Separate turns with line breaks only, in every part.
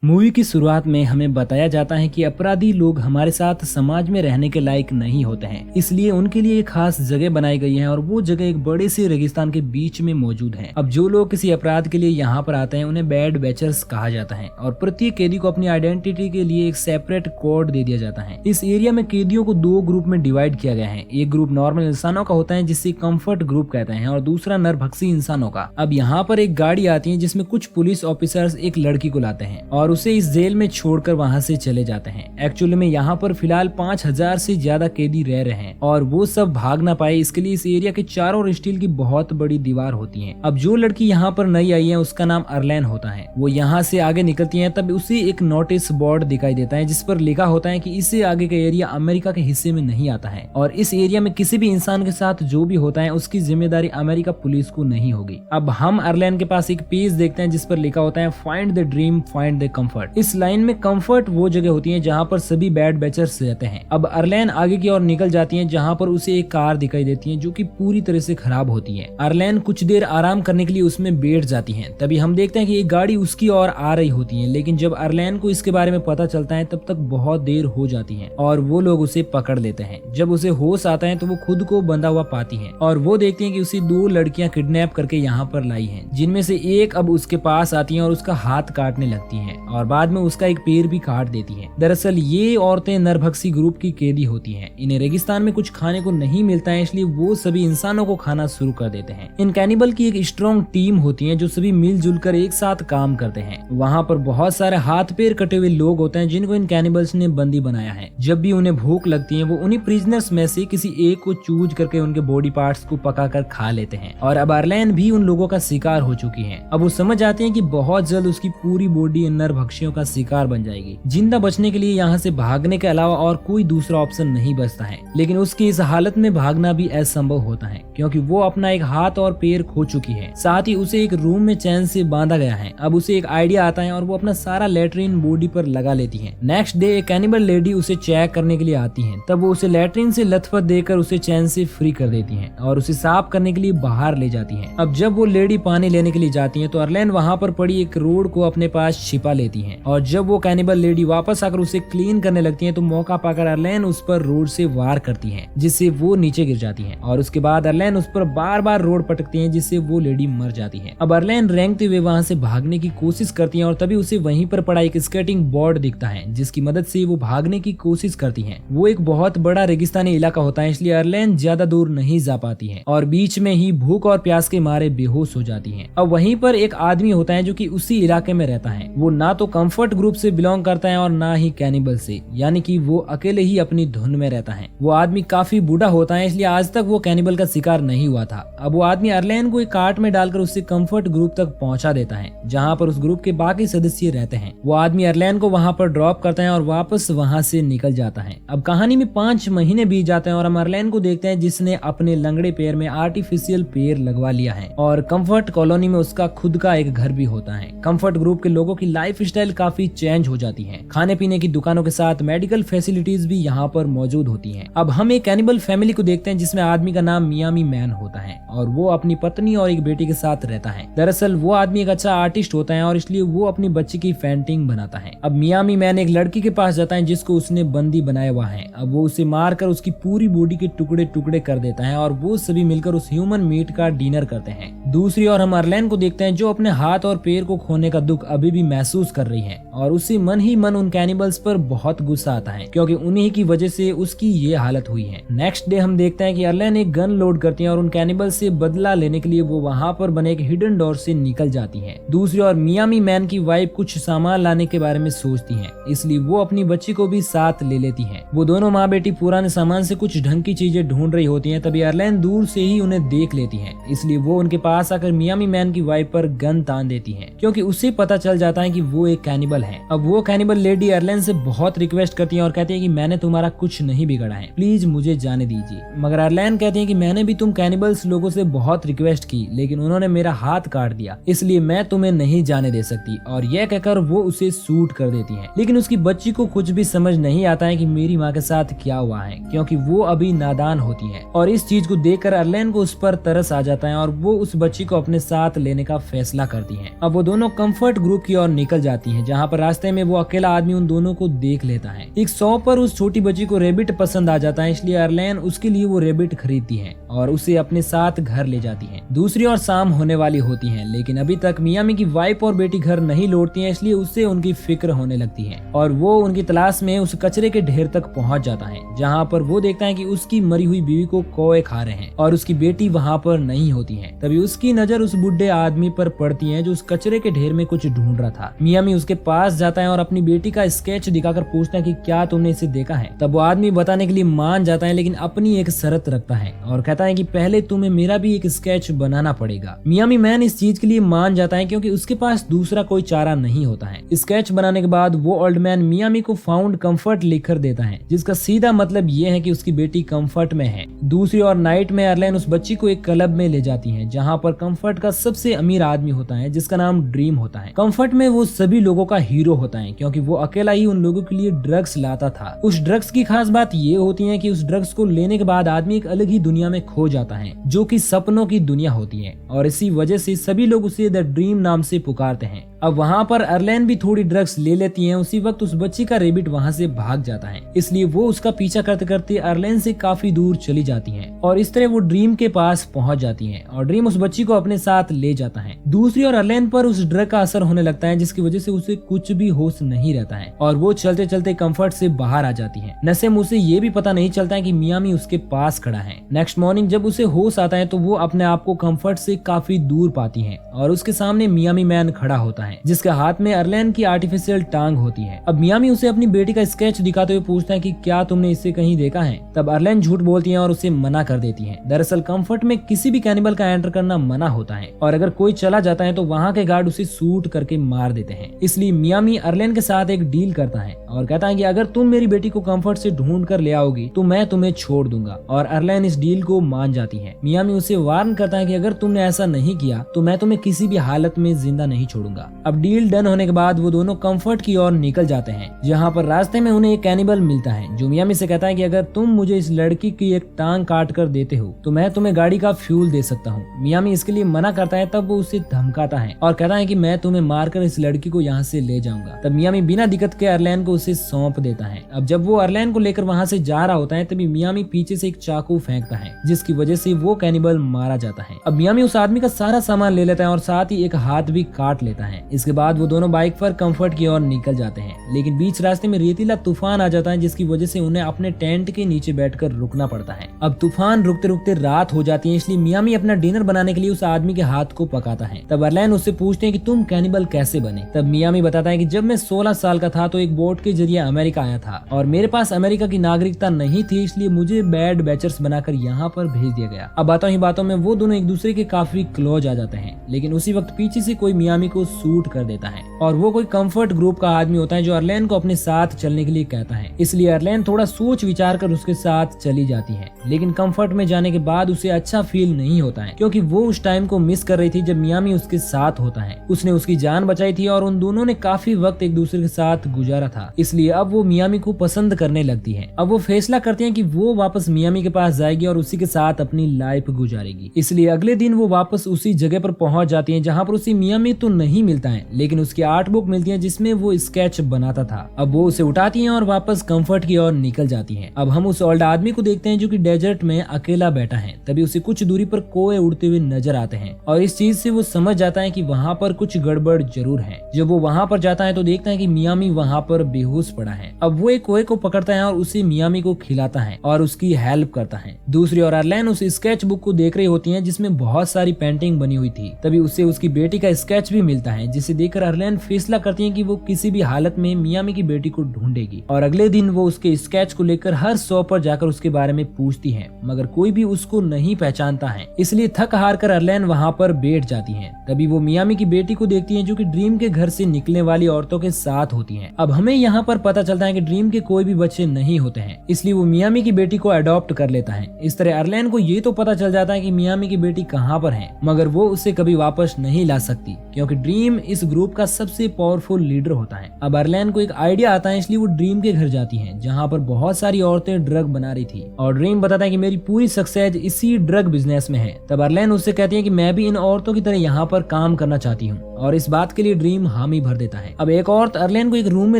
Movie की शुरुआत में हमें बताया जाता है कि अपराधी लोग हमारे साथ समाज में रहने के लायक नहीं होते हैं, इसलिए उनके लिए एक खास जगह बनाई गई है और वो जगह एक बड़े से रेगिस्तान के बीच में मौजूद है। अब जो लोग किसी अपराध के लिए यहाँ पर आते हैं उन्हें बैड बैचर्स कहा जाता है और प्रत्येक कैदी को अपनी आइडेंटिटी के लिए एक सेपरेट कोड दे दिया जाता है। इस एरिया में कैदियों को दो ग्रुप में डिवाइड किया गया है। एक ग्रुप नॉर्मल इंसानों का होता है जिसे कंफर्ट ग्रुप कहते हैं और दूसरा नरभक्षी इंसानों का। अब यहाँ पर एक गाड़ी आती है जिसमें कुछ पुलिस ऑफिसर्स एक लड़की को लाते हैं और उसे इस जेल में छोड़कर वहां से चले जाते हैं। एक्चुअली में यहाँ पर फिलहाल 5000 से ज्यादा कैदी रह रहे हैं और वो सब भाग ना पाए इसके लिए इस एरिया के चारों ओर स्टील की बहुत बड़ी दीवार होती है। अब जो लड़की यहाँ पर नई आई है उसका नाम अर्लेन होता है। वो यहाँ से आगे निकलती है तब उसे एक नोटिस बोर्ड दिखाई देता है जिस पर लिखा होता है कि इससे आगे का एरिया अमेरिका के हिस्से में नहीं आता है और इस एरिया में किसी भी इंसान के साथ जो भी होता है उसकी जिम्मेदारी अमेरिका पुलिस को नहीं होगी। अब हम अर्लेन के पास एक पेज देखते हैं जिस पर लिखा होता है find the dream find the comfort. इस लाइन में कंफर्ट वो जगह होती है जहाँ पर सभी बैड बैचर्स रहते हैं। अब अर्लेन आगे की ओर निकल जाती है जहाँ पर उसे एक कार दिखाई देती है जो कि पूरी तरह से खराब होती है। अर्लेन कुछ देर आराम करने के लिए उसमें बैठ जाती है। तभी हम देखते हैं कि एक गाड़ी उसकी ओर आ रही होती है, लेकिन जब अर्लेन को इसके बारे में पता चलता है तब तक बहुत देर हो जाती है और वो लोग उसे पकड़ लेते हैं। जब उसे होश आता है तो वो खुद को बंधा हुआ पाती है और वो देखती है कि उसे दो लड़कियां किडनैप करके यहाँ पर लाई हैं, जिनमें से एक अब उसके पास आती है और उसका हाथ काटने लगती है और बाद में उसका एक पैर भी काट देती हैं। दरअसल ये औरतें नरभक्षी ग्रुप की कैदी होती हैं। इन्हें रेगिस्तान में कुछ खाने को नहीं मिलता है इसलिए वो सभी इंसानों को खाना शुरू कर देते हैं। इन कैनिबल की एक स्ट्रॉन्ग टीम होती है जो सभी मिलजुल कर एक साथ काम करते हैं। वहाँ पर बहुत सारे हाथ पैर कटे हुए लोग होते हैं जिनको इन कैनिबल्स ने बंदी बनाया है। जब भी उन्हें भूख लगती है वो उन्हीं प्रिजनर्स में से किसी एक को चूज करके उनके बॉडी पार्ट्स को पकाकर खा लेते हैं और अब अर्लेन भी उन लोगों का शिकार हो चुकी है। अब वो समझ आते हैं कि बहुत जल्द उसकी पूरी बॉडी इन नरभक्षियों का शिकार बन जाएगी। जिंदा बचने के लिए यहाँ से भागने के अलावा और कोई दूसरा ऑप्शन नहीं बचता है, लेकिन उसकी इस हालत में भागना भी असंभव होता है क्योंकि वो अपना एक हाथ और पैर खो चुकी है। साथ ही उसे एक रूम में चैन से बांधा गया है। अब उसे एक आइडिया आता है और वो अपना सारा लेटरिन बॉडी पर लगा लेती है। नेक्स्ट डे एक कैनिबल लेडी उसे चेक करने के लिए आती है। तब वो उसे लेटरिन से लथपथ देकर उसे चैन से फ्री कर देती है और उसे साफ करने के लिए बाहर ले जाती है। अब जब वो लेडी पानी लेने के लिए जाती है तो अर्लेन वहाँ पर पड़ी एक रोड को अपने पास छिपा लेती है और जब वो कैनिबल लेडी वापस आकर उसे क्लीन करने लगती है तो मौका पाकर अर्लेन उस पर रोड से वार करती है जिससे वो नीचे गिर जाती है और उसके बाद अर्लेन उस पर बार बार रोड पटकती है जिससे वो लेडी मर जाती है। अब अर्लेन रेंगते हुए वहाँ से भागने की कोशिश करती है और तभी उसे वहीं पर पड़ा एक स्केटिंग बोर्ड दिखता है जिसकी मदद से वो भागने की कोशिश करती है। वो एक बहुत बड़ा रेगिस्तानी इलाका होता है इसलिए अर्लेन ज्यादा दूर नहीं जा पाती है और बीच में ही भूख और प्यास के मारे बेहोश हो जाती है। अब वहीं पर एक आदमी होता है जो कि उसी इलाके में रहता है। वो ना तो कंफर्ट ग्रुप से बिलोंग करता है और ना ही कैनिबल से, यानी कि वो अकेले ही अपनी धुन में रहता है। वो आदमी काफी बूढ़ा होता है इसलिए आज तक वो कैनिबल का शिकार नहीं हुआ था। अब वो आदमी अर्लेन को एक कार्ट में डालकर उससे कंफर्ट ग्रुप तक पहुंचा देता है जहां पर उस ग्रुप के बाकी सदस्य रहते हैं। वो आदमी अर्लेन को वहां पर ड्रॉप करता है और वापस वहां से निकल जाता है। अब कहानी में 5 महीने बीत जाते हैं और हम अर्लेन को देखते हैं जिसने अपने लंगड़े पैर में आर्टिफिशियल पैर लगवा लिया है और कंफर्ट कॉलोनी में उसका खुद का एक घर भी होता है। कंफर्ट ग्रुप के लोगों की लाइफ स्टाइल काफी चेंज हो जाती है। खाने पीने की दुकानों के साथ मेडिकल फैसिलिटीज भी यहाँ पर मौजूद होती हैं। अब हम एक कैनिबल फैमिली को देखते हैं जिसमें आदमी का नाम मियामी मैन होता है और वो अपनी पत्नी और एक बेटी के साथ रहता है। दरअसल वो आदमी एक अच्छा आर्टिस्ट होता है और इसलिए वो अपनी बच्ची की पेंटिंग बनाता है। अब मियामी मैन एक लड़की के पास जाता है जिसको उसने बंदी बनाया हुआ है। अब वो उसे मारकर उसकी पूरी बॉडी के टुकड़े टुकड़े कर देता है और वो सभी मिलकर उस ह्यूमन मीट का डिनर करते हैं। दूसरी ओर हम अर्लेन को देखते हैं जो अपने हाथ और पैर को खोने का दुख अभी भी महसूस कर रही है और उसे मन ही मन उन कैनिबल्स पर बहुत गुस्सा आता है क्योंकि उन्हीं की वजह से उसकी ये हालत हुई है। नेक्स्ट डे हम देखते हैं कि अर्लेन एक गन लोड करती है और उन कैनिबल्स से बदला लेने के लिए वो वहाँ पर बने एक हिडन डोर से निकल जाती है। दूसरी ओर मियामी मैन की वाइफ कुछ सामान लाने के बारे में सोचती है इसलिए वो अपनी बच्ची को भी साथ ले लेती है। वो दोनों माँ बेटी पुराने सामान से कुछ ढंग की चीजें ढूंढ रही होती है। तभी अर्लेन दूर से ही उन्हें देख लेती है इसलिए वो उनके पास आकर मियामी मैन की वाइफ पर गन तान देती है क्योंकि उसे पता चल जाता है कि वो एक कैनिबल है। अब वो कैनिबल लेडी अर्लेन से बहुत रिक्वेस्ट करती है और कहती है कि मैंने तुम्हारा कुछ नहीं बिगड़ा है, प्लीज मुझे जाने दीजिए। मगर अर्लेन कहती है कि मैंने भी तुम कैनिबल्स लोगों से बहुत रिक्वेस्ट की लेकिन उन्होंने मेरा हाथ काट दिया इसलिए मैं तुम्हें नहीं जाने दे सकती और यह कहकर वो उसे शूट कर देती है। लेकिन उसकी बच्ची को कुछ भी समझ नहीं आता है कि मेरी माँ के साथ क्या हुआ है क्योंकि वो अभी नादान होती है और इस चीज को देखकर अर्लेन को उस पर तरस आ जाता है और वो उस बच्ची को अपने साथ लेने का फैसला करती है। अब वो दोनों कंफर्ट ग्रुप की ओर निकल जाती जाती हैं, जहाँ पर रास्ते में वो अकेला आदमी उन दोनों को देख लेता है। एक शॉप पर उस छोटी बच्ची को रेबिट पसंद आ जाता है, इसलिए अर्लेन उसके लिए वो रेबिट खरीदती है और उसे अपने साथ घर ले जाती है। दूसरी ओर शाम होने वाली होती है, लेकिन अभी तक मियामी की वाइफ और बेटी घर नहीं लौटती हैं, इसलिए उससे उनकी फिक्र होने लगती है और वो उनकी तलाश में उस कचरे के ढेर तक पहुंच जाता है, जहाँ पर वो देखता है कि उसकी मरी हुई बीवी को कौवे खा रहे हैं और उसकी बेटी वहाँ पर नहीं होती है। तभी उसकी नजर उस बुढ़े आदमी पर पड़ती है जो उस कचरे के ढेर में कुछ ढूंढ रहा था। मियामी उसके पास जाता है और अपनी बेटी का स्केच दिखाकर पूछता है कि क्या तुमने इसे देखा है। तब वो आदमी बताने के लिए मान जाता है, लेकिन अपनी एक शर्त रखता है और कहता है कि पहले तुम्हें मेरा भी एक स्केच बनाना पड़ेगा। मियामी मैन इस चीज के लिए मान जाता है क्योंकि उसके पास दूसरा कोई चारा नहीं होता है। स्केच बनाने के बाद वो ओल्ड मैन मियामी को फाउंड कंफर्ट लिखकर देता है, जिसका सीधा मतलब ये है कि उसकी बेटी कंफर्ट में है। दूसरी ओर नाइट में अर्लेन उस बच्ची को एक क्लब में ले जाती है, जहाँ पर कंफर्ट का सबसे अमीर आदमी होता है, जिसका नाम ड्रीम होता है। कंफर्ट में वो सभी लोगों का हीरो होता है क्योंकि वो अकेला ही उन लोगों के लिए ड्रग्स लाता था। उस ड्रग्स की खास बात ये होती है कि उस ड्रग्स को लेने के बाद आदमी एक अलग ही दुनिया में खो जाता है, जो कि सपनों की दुनिया होती है और इसी वजह से सभी लोग उसे द ड्रीम नाम से पुकारते हैं। अब वहाँ पर अर्लेन भी थोड़ी ड्रग्स ले लेती है। उसी वक्त उस बच्ची का रेबिट वहाँ से भाग जाता है, इसलिए वो उसका पीछा करते करते अर्लेन से काफी दूर चली जाती है और इस तरह वो ड्रीम के पास पहुँच जाती है और ड्रीम उस बच्ची को अपने साथ ले जाता है। दूसरी ओर अर्लेन पर उस ड्रग का असर होने लगता है, जिसकी वजह से उसे कुछ भी होश नहीं रहता है और वो चलते चलते कंफर्ट से बाहर आ जाती है। नशे में उसे ये भी पता नहीं चलता है कि मियामी उसके पास खड़ा है। नेक्स्ट मॉर्निंग जब उसे होश आता है तो वो अपने आप को कंफर्ट से काफी दूर पाती है और उसके सामने मियामी मैन खड़ा होता है, जिसके हाथ में अर्लेन की आर्टिफिशियल टांग होती है। अब मियामी उसे अपनी बेटी का स्केच दिखाते हुए पूछता है कि क्या तुमने इसे कहीं देखा है। तब अर्लेन झूठ बोलती है और उसे मना कर देती है। दरअसल कंफर्ट में किसी भी कैनिबल का एंटर करना मना होता है और अगर कोई चला जाता है तो वहाँ के गार्ड उसे शूट करके मार देते हैं। इसलिए मियामी अर्लेन के साथ एक डील करता है और कहता है कि अगर तुम मेरी बेटी को कंफर्ट से ढूंढ कर ले आओगी तो मैं तुम्हें छोड़ दूंगा और अर्लेन इस डील को मान जाती है। मियामी उसे वार्न करता है कि अगर तुमने ऐसा नहीं किया तो मैं तुम्हें किसी भी हालत में जिंदा नहीं छोड़ूंगा। अब डील डन होने के बाद वो दोनों कंफर्ट की ओर निकल जाते हैं, जहाँ पर रास्ते में उन्हें एक कैनिबल मिलता है जो मियामी से कहता है कि अगर तुम मुझे इस लड़की की एक टांग काट कर देते हो तो मैं तुम्हें गाड़ी का फ्यूल दे सकता हूँ। मियामी इसके लिए मना करता है, तब वो उसे धमकाता है और कहता है कि मैं तुम्हें मारकर इस लड़की को यहाँ से ले जाऊंगा। तब मियामी बिना दिक्कत के अर्लेन को उसे सौंप देता है। अब जब वो अर्लेन को लेकर वहाँ से जा रहा होता है तभी मियामी पीछे से एक चाकू फेंकता है, जिसकी वजह से वो कैनिबल मारा जाता है। अब मियामी उस आदमी का सारा सामान ले लेता है और साथ ही एक हाथ भी काट लेता है। इसके बाद वो दोनों बाइक पर कंफर्ट की ओर निकल जाते हैं, लेकिन बीच रास्ते में रेतीला तूफान आ जाता है, जिसकी वजह से उन्हें अपने टेंट के नीचे बैठकर रुकना पड़ता है। अब तूफान रुकते रुकते रात हो जाती है, इसलिए मियामी अपना डिनर बनाने के लिए उस आदमी के हाथ को पकाता है। तब अर्लेन उससे पूछते हैं कि तुम कैनिबल कैसे बने। तब मियामी बताता है कि जब मैं 16 साल का था तो एक बोट के जरिए अमेरिका आया था और मेरे पास अमेरिका की नागरिकता नहीं थी, इसलिए मुझे बैड बैचर्स बनाकर यहाँ पर भेज दिया गया। अब बातों ही बातों में वो दोनों एक दूसरे के काफी क्लोज आ जाते हैं, लेकिन उसी वक्त पीछे से कोई मियामी को शूट कर देता है और वो कोई कंफर्ट ग्रुप का आदमी होता है जो अर्लेन को अपने साथ चलने के लिए कहता है। इसलिए अर्लेन थोड़ा सोच विचार कर उसके साथ चली जाती है, लेकिन कंफर्ट में जाने के बाद उसे अच्छा फील नहीं होता है क्योंकि वो उस टाइम को मिस कर रही थी जब मियामी उसके साथ होता है। उसने उसकी जान बचाई थी और उन दोनों ने काफी वक्त एक दूसरे के साथ गुजारा था, इसलिए अब वो मियामी को पसंद करने लगती है। अब वो फैसला करती है कि वो वापस मियामी के पास जाएगी और उसी के साथ अपनी लाइफ गुजारेगी। इसलिए अगले दिन वो वापस उसी जगह पर पहुंच जाती है जहाँ पर उसे मियामी तो नहीं मिलता है, लेकिन उसकी आर्ट बुक मिलती है जिसमें वो स्केच बनाता था। अब वो उसे उठाती है और वापस कंफर्ट की ओर निकल जाती है। अब हम उस ओल्ड आदमी को देखते हैं जो कि डेजर्ट में अकेला बैठा है। तभी उसे कुछ दूरी पर कौवे उड़ते हुए नजर आते हैं और इस चीज से वो समझ जाता है कि वहाँ पर कुछ गड़बड़ जरूर है। जब वो वहाँ पर जाता है तो देखता है कि मियामी वहाँ पर बेहोश पड़ा है। अब वो एक कौवे को पकड़ता है और उसे मियामी को खिलाता है और उसकी हेल्प करता है। दूसरी ओर अर्लेन उस स्केच बुक को देख रही होती है जिसमें बहुत सारी पेंटिंग बनी हुई थी। तभी उसे उसकी बेटी का स्केच भी मिलता है, जिसे देखकर अर्लेन फैसला करती है कि वो किसी भी हालत में मियामी की बेटी को ढूंढेगी और अगले दिन वो उसके स्केच को लेकर हर शॉप पर जाकर उसके बारे में पूछती है, मगर कोई भी उसको नहीं पहचानता है। इसलिए थक हार कर अर्लेन वहाँ पर बैठ जाती है। तभी वो मियामी की बेटी को देखती है जो कि ड्रीम के घर से निकलने वाली औरतों के साथ होती है। अब हमें यहाँ पर पता चलता है कि ड्रीम के कोई भी बच्चे नहीं होते हैं, इसलिए वो मियामी की बेटी को अडॉप्ट कर लेता है। इस तरह अर्लेन को ये तो पता चल जाता है कि मियामी की बेटी कहाँ पर है, मगर वो उसे कभी वापस नहीं ला सकती क्योंकि ड्रीम इस ग्रुप का सबसे पावरफुल लीडर होता है। अब अर्लेन को एक आइडिया आता है, इसलिए वो ड्रीम के घर जाती है जहाँ पर बहुत सारी औरतें ड्रग बना रही थी और ड्रीम बताता है कि मेरी पूरी सक्सेस इसी ड्रग बिजनेस में है। तब अर्लेन उससे कहती है कि मैं भी इन औरतों की तरह यहाँ पर काम करना चाहती हूँ और इस बात के लिए ड्रीम हामी भर देता है। अब एक औरत अर्लेन को एक रूम में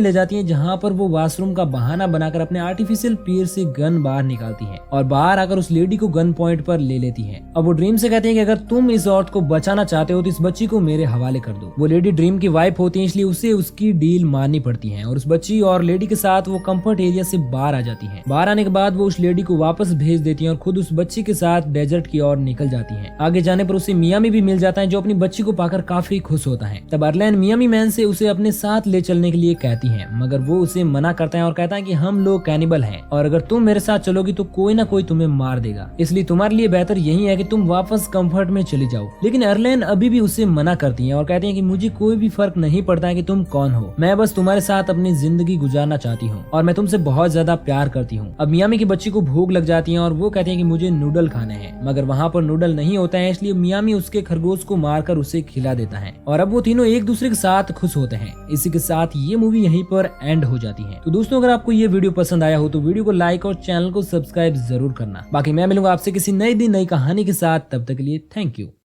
ले जाती है जहाँ पर वो वॉशरूम का बहाना बनाकर अपने आर्टिफिशियल पैर से गन बाहर निकालती है और बाहर आकर उस लेडी को गन पॉइंट पर ले लेती है। अब वो ड्रीम से कहती है कि अगर तुम इस औरत को बचाना चाहते हो तो इस बच्ची को मेरे हवाले कर दो। वो लेडी ड्रीम की वाइफ होती है, इसलिए उसे उसकी डील माननी पड़ती है और उस बच्ची और लेडी के साथ वो कंफर्ट एरिया से बाहर आ जाती है। बाहर आने के बाद वो उस लेडी को वापस भेज देती है और खुद उस बच्ची के साथ डेजर्ट की ओर निकल जाती है। आगे जाने पर उसे मियामी भी मिल जाता है जो अपनी बच्ची को पाकर काफी खुश होता है। तब अर्लेन मियामी मैन से उसे अपने साथ ले चलने के लिए कहती है, मगर वो उसे मना करता है और कहता है कि हम लोग कैनिबल हैं और अगर तुम मेरे साथ चलोगी तो कोई ना कोई तुम्हें मार देगा, इसलिए तुम्हारे लिए बेहतर यही है कि तुम वापस कंफर्ट में चली जाओ। लेकिन अर्लेन अभी भी उसे मना करती है और कहती है कि मुझे कोई भी फर्क नहीं पड़ता है कि तुम कौन हो, मैं बस तुम्हारे साथ अपनी जिंदगी गुजारना चाहती हूँ और मैं तुमसे बहुत ज्यादा प्यार करती हूँ। अब मियामी की बच्ची को भूख लग जाती है और वो कहती है कि मुझे नूडल खाने हैं, मगर वहाँ पर नूडल नहीं होता है, इसलिए मियामी उसके खरगोश को मारकर उसे खिला देता है और अब वो तीनों एक दूसरे के साथ खुश होते हैं। इसी के साथ ये मूवी यहीं पर एंड हो जाती है। तो दोस्तों, अगर आपको ये वीडियो पसंद आया हो तो वीडियो को लाइक और चैनल को सब्सक्राइब जरूर करना। बाकी मैं मिलूंगा आपसे किसी नई दिन नई कहानी के साथ, तब तक के लिए थैंक यू।